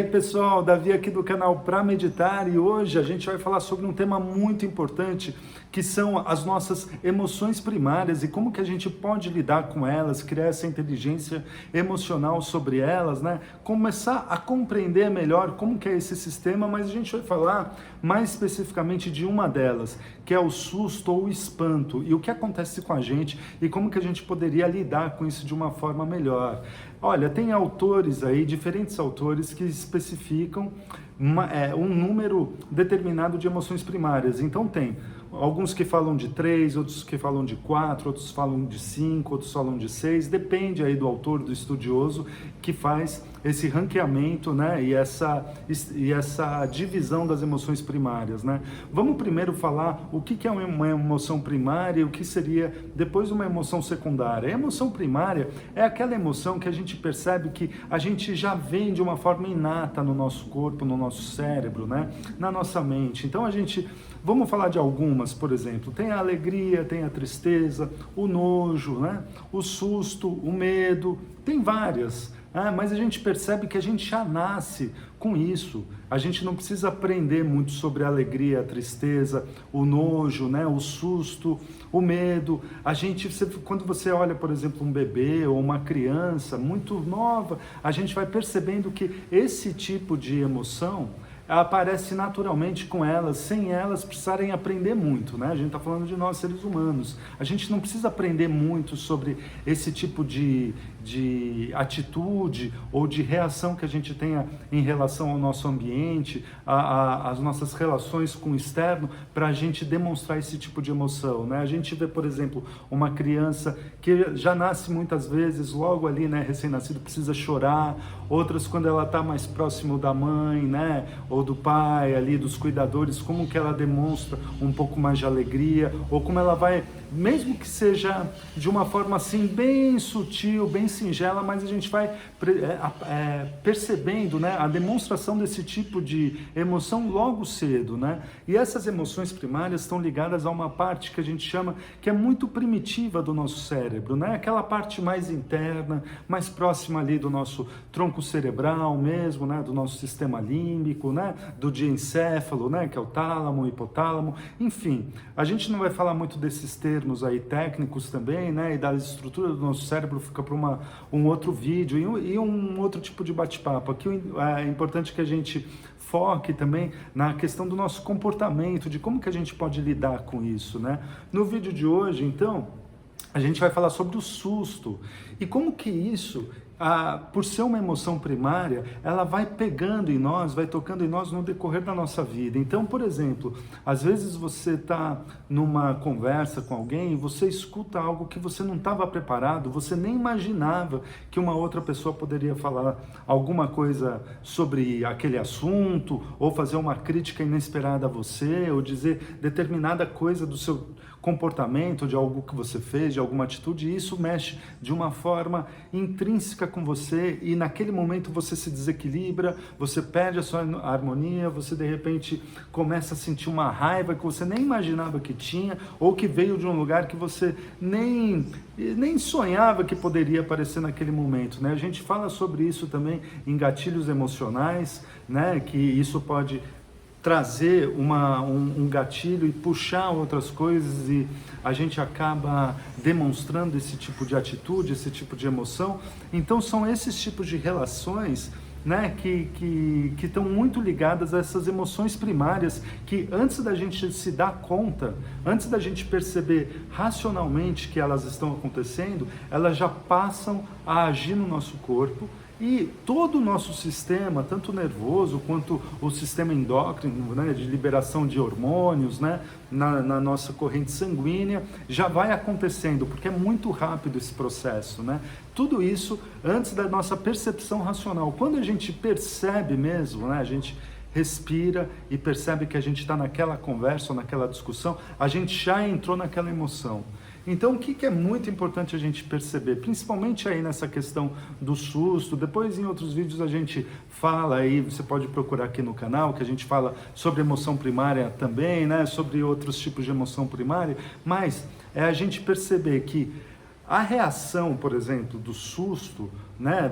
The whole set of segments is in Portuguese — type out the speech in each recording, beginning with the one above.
E aí pessoal, Davi aqui do canal Pra Meditar, e hoje a gente vai falar sobre um tema muito importante, que são as nossas emoções primárias e como que a gente pode lidar com elas, criar essa inteligência emocional sobre elas, né? Começar a compreender melhor como que é esse sistema, mas a gente vai falar mais especificamente de uma delas, que é o susto ou o espanto, e o que acontece com a gente e como que a gente poderia lidar com isso de uma forma melhor. Olha, tem autores aí, diferentes autores, que especificam um número determinado de emoções primárias. Então tem alguns que falam de 3, outros que falam de 4, outros falam de 5, outros falam de 6, depende aí do autor, do estudioso, que faz esse ranqueamento, né, e essa divisão das emoções primárias, né. Vamos primeiro falar o que é uma emoção primária e o que seria depois uma emoção secundária. A emoção primária é aquela emoção que a gente percebe que a gente já vem de uma forma inata no nosso corpo, no nosso cérebro, né, na nossa mente. Então vamos falar de algumas, por exemplo, tem a alegria, tem a tristeza, o nojo, né, o susto, o medo, tem várias. Mas a gente percebe que a gente já nasce com isso. A gente não precisa aprender muito sobre a alegria, a tristeza, o nojo, né? O susto, o medo. Quando você olha, por exemplo, um bebê ou uma criança muito nova, a gente vai percebendo que esse tipo de emoção aparece naturalmente com elas, sem elas precisarem aprender muito, né? A gente está falando de nós, seres humanos. A gente não precisa aprender muito sobre esse tipo de atitude ou de reação que a gente tenha em relação ao nosso ambiente, às nossas relações com o externo, para a gente demonstrar esse tipo de emoção, né? A gente vê, por exemplo, uma criança que já nasce muitas vezes, logo ali, né, recém-nascido, precisa chorar, outras quando ela está mais próximo da mãe, né, ou do pai ali, dos cuidadores, como que ela demonstra um pouco mais de alegria, ou como ela vai, mesmo que seja de uma forma assim bem sutil, bem singela, mas a gente vai percebendo, né, a demonstração desse tipo de emoção logo cedo, né? E essas emoções primárias estão ligadas a uma parte que a gente chama que é muito primitiva do nosso cérebro, né? Aquela parte mais interna, mais próxima ali do nosso tronco cerebral mesmo, né, do nosso sistema límbico, né, do diencéfalo, né, que é o tálamo, o hipotálamo, enfim. A gente não vai falar muito desses termos aí técnicos também, né, e da estrutura do nosso cérebro, fica para um outro vídeo e um outro tipo de bate-papo. Aqui é importante que a gente foque também na questão do nosso comportamento, de como que a gente pode lidar com isso, né? No vídeo de hoje, então, a gente vai falar sobre o susto e como que isso, por ser uma emoção primária, ela vai pegando em nós, vai tocando em nós no decorrer da nossa vida. Então, por exemplo, às vezes você está numa conversa com alguém e você escuta algo que você não estava preparado, você nem imaginava que uma outra pessoa poderia falar alguma coisa sobre aquele assunto, ou fazer uma crítica inesperada a você, ou dizer determinada coisa do seu comportamento, de algo que você fez, de alguma atitude, e isso mexe de uma forma intrínseca com você, e naquele momento você se desequilibra, você perde a sua harmonia, você de repente começa a sentir uma raiva que você nem imaginava que tinha, ou que veio de um lugar que você nem sonhava que poderia aparecer naquele momento, né? A gente fala sobre isso também em gatilhos emocionais, né? Que isso pode trazer um gatilho e puxar outras coisas, e a gente acaba demonstrando esse tipo de atitude, esse tipo de emoção. Então são esses tipos de relações, né, que estão muito ligadas a essas emoções primárias, que antes da gente se dar conta, antes da gente perceber racionalmente que elas estão acontecendo, elas já passam a agir no nosso corpo. E todo o nosso sistema, tanto nervoso quanto o sistema endócrino, né, de liberação de hormônios, né, na nossa corrente sanguínea, já vai acontecendo, porque é muito rápido esse processo, né? Tudo isso antes da nossa percepção racional. Quando a gente percebe mesmo, né, a gente respira e percebe que a gente está naquela conversa ou naquela discussão, a gente já entrou naquela emoção. Então, o que é muito importante a gente perceber, principalmente aí nessa questão do susto, depois em outros vídeos a gente fala aí, você pode procurar aqui no canal, que a gente fala sobre emoção primária também, né, sobre outros tipos de emoção primária, mas é a gente perceber que a reação, por exemplo, do susto né,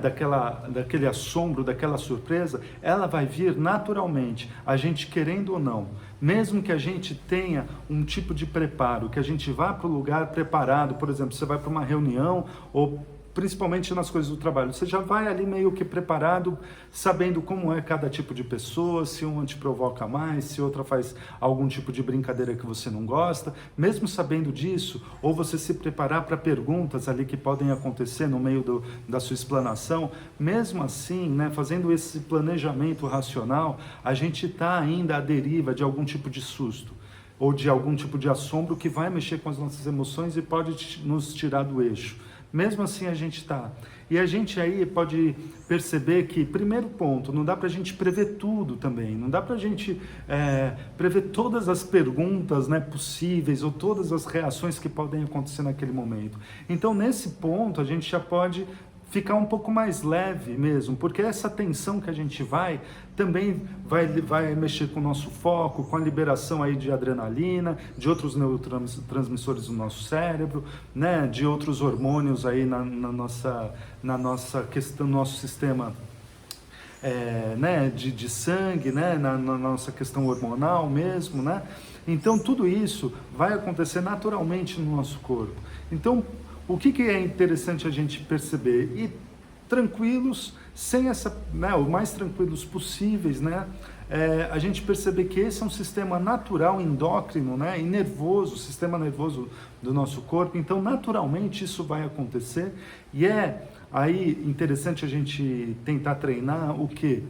daquele assombro, daquela surpresa, ela vai vir naturalmente, a gente querendo ou não. Mesmo que a gente tenha um tipo de preparo, que a gente vá para o lugar preparado, por exemplo, você vai para uma reunião ou principalmente nas coisas do trabalho, você já vai ali meio que preparado, sabendo como é cada tipo de pessoa, se uma te provoca mais, se outra faz algum tipo de brincadeira que você não gosta. Mesmo sabendo disso, ou você se preparar para perguntas ali que podem acontecer no meio da sua explanação, mesmo assim, né, fazendo esse planejamento racional, a gente está ainda à deriva de algum tipo de susto ou de algum tipo de assombro que vai mexer com as nossas emoções e pode nos tirar do eixo. Mesmo assim a gente está. E a gente aí pode perceber que, primeiro ponto, não dá para a gente prever tudo também. Não dá para a gente prever todas as perguntas, né, possíveis ou todas as reações que podem acontecer naquele momento. Então, nesse ponto, a gente já pode ficar um pouco mais leve mesmo, porque essa tensão que a gente também vai mexer com o nosso foco, com a liberação aí de adrenalina, de outros neurotransmissores do nosso cérebro, né, de outros hormônios aí na nossa questão, no nosso sistema né, de sangue, né, na nossa questão hormonal mesmo, né? Então tudo isso vai acontecer naturalmente no nosso corpo. Então, o que é interessante a gente perceber? E tranquilos, sem essa, né, o mais tranquilos possíveis, né? A gente perceber que esse é um sistema natural, endócrino, né, e nervoso, sistema nervoso do nosso corpo. Então, naturalmente, isso vai acontecer. E aí interessante a gente tentar treinar o quê?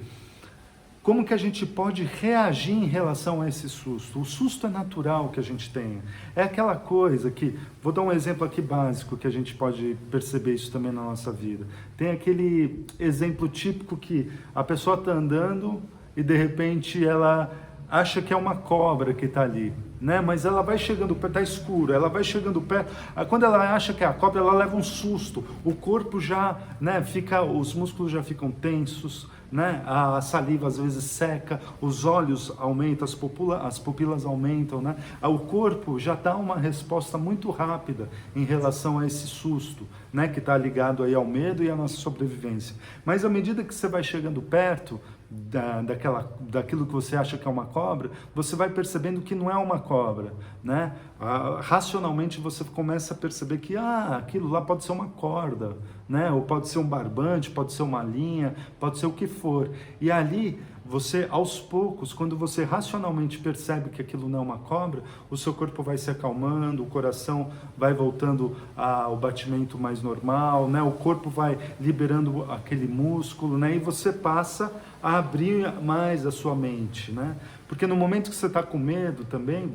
Como que a gente pode reagir em relação a esse susto? O susto é natural que a gente tenha. É aquela coisa que, vou dar um exemplo aqui básico, que a gente pode perceber isso também na nossa vida. Tem aquele exemplo típico que a pessoa está andando e de repente ela acha que é uma cobra que está ali, né? Mas ela vai chegando perto, está escuro, ela vai chegando perto, quando ela acha que é a cobra, ela leva um susto, o corpo já, né, os músculos já ficam tensos, né? A saliva às vezes seca, os olhos aumentam, as pupilas aumentam, né? O corpo já dá uma resposta muito rápida em relação a esse susto, né? Que está ligado aí ao medo e à nossa sobrevivência. Mas à medida que você vai chegando perto daquilo que você acha que é uma cobra, você vai percebendo que não é uma cobra, né? Racionalmente você começa a perceber que aquilo lá pode ser uma corda, né? Ou pode ser um barbante, pode ser uma linha, pode ser o que for. E ali você, aos poucos, quando você racionalmente percebe que aquilo não é uma cobra, o seu corpo vai se acalmando, o coração vai voltando ao batimento mais normal, né? O corpo vai liberando aquele músculo, né? E você passa a abrir mais a sua mente, né? Porque no momento que você está com medo também,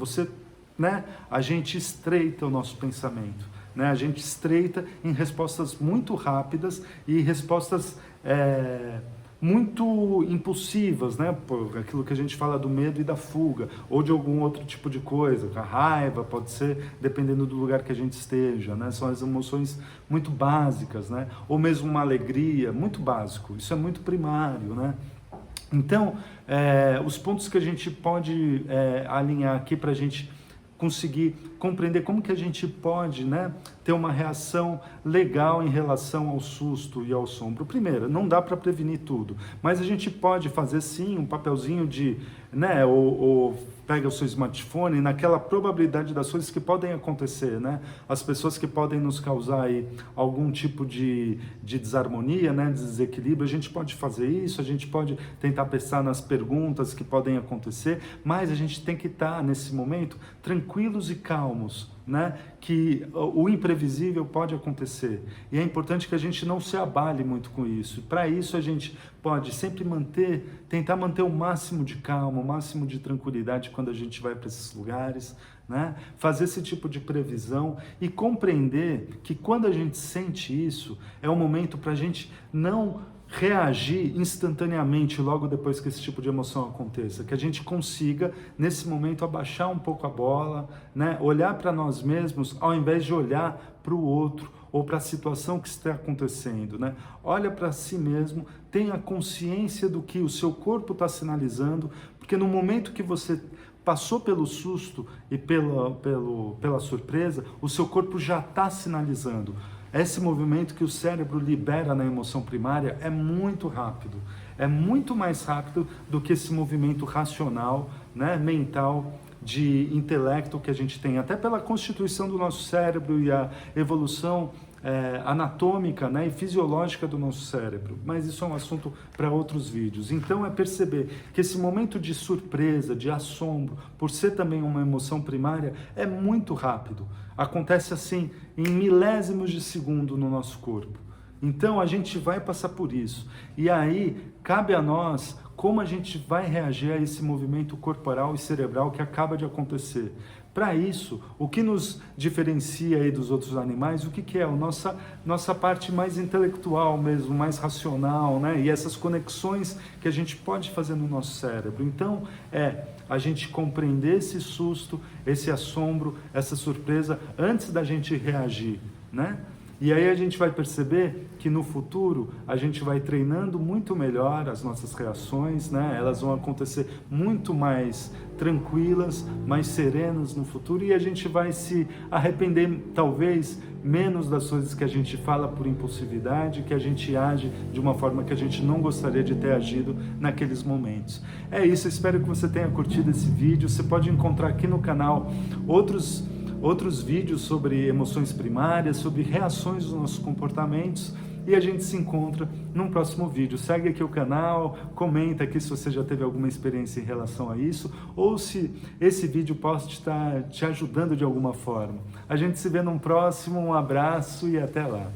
né? A gente estreita o nosso pensamento, né? A gente estreita em respostas muito rápidas e respostas muito impulsivas, né? Por aquilo que a gente fala do medo e da fuga, ou de algum outro tipo de coisa. A raiva pode ser, dependendo do lugar que a gente esteja, né? São as emoções muito básicas, né? Ou mesmo uma alegria, muito básico. Isso é muito primário, né? Então, os pontos que a gente pode alinhar aqui para a gente conseguir compreender como que a gente pode, né, ter uma reação legal em relação ao susto e ao assombro. Primeiro, não dá para prevenir tudo, mas a gente pode fazer sim um papelzinho de, né, ou pega o seu smartphone naquela probabilidade das coisas que podem acontecer, né? As pessoas que podem nos causar aí algum tipo de desarmonia, né, desequilíbrio, a gente pode fazer isso, a gente pode tentar pensar nas perguntas que podem acontecer, mas a gente tem que estar nesse momento tranquilos e calmos, né? Que o imprevisível pode acontecer e é importante que a gente não se abale muito com isso. Para isso a gente pode sempre tentar manter o máximo de calma, o máximo de tranquilidade quando a gente vai para esses lugares, né? Fazer esse tipo de previsão e compreender que quando a gente sente isso é um momento para a gente não reagir instantaneamente logo depois que esse tipo de emoção aconteça, que a gente consiga nesse momento abaixar um pouco a bola, né? Olhar para nós mesmos ao invés de olhar para o outro ou para a situação que está acontecendo, né? Olha para si mesmo, tenha consciência do que o seu corpo está sinalizando, porque no momento que você passou pelo susto e pela surpresa, o seu corpo já está sinalizando. esse movimento que o cérebro libera na emoção primária é muito rápido. É muito mais rápido do que esse movimento racional, né, mental, de intelecto que a gente tem, até pela constituição do nosso cérebro e a evolução anatômica, né, e fisiológica do nosso cérebro. Mas isso é um assunto para outros vídeos. Então é perceber que esse momento de surpresa, de assombro, por ser também uma emoção primária, é muito rápido. Acontece assim em milésimos de segundo no nosso corpo. Então a gente vai passar por isso. E aí cabe a nós como a gente vai reagir a esse movimento corporal e cerebral que acaba de acontecer. Para isso, o que nos diferencia aí dos outros animais, o que é? A nossa parte mais intelectual mesmo, mais racional, né? E essas conexões que a gente pode fazer no nosso cérebro. Então, a gente compreender esse susto, esse assombro, essa surpresa, antes da gente reagir, né? E aí a gente vai perceber que no futuro a gente vai treinando muito melhor as nossas reações, né? Elas vão acontecer muito mais tranquilas, mais serenas no futuro, e a gente vai se arrepender talvez menos das coisas que a gente fala por impulsividade, que a gente age de uma forma que a gente não gostaria de ter agido naqueles momentos. É isso, espero que você tenha curtido esse vídeo. Você pode encontrar aqui no canal outros vídeos sobre emoções primárias, sobre reações dos nossos comportamentos, e a gente se encontra num próximo vídeo. Segue aqui o canal, comenta aqui se você já teve alguma experiência em relação a isso, ou se esse vídeo pode estar te ajudando de alguma forma. A gente se vê num próximo, um abraço e até lá.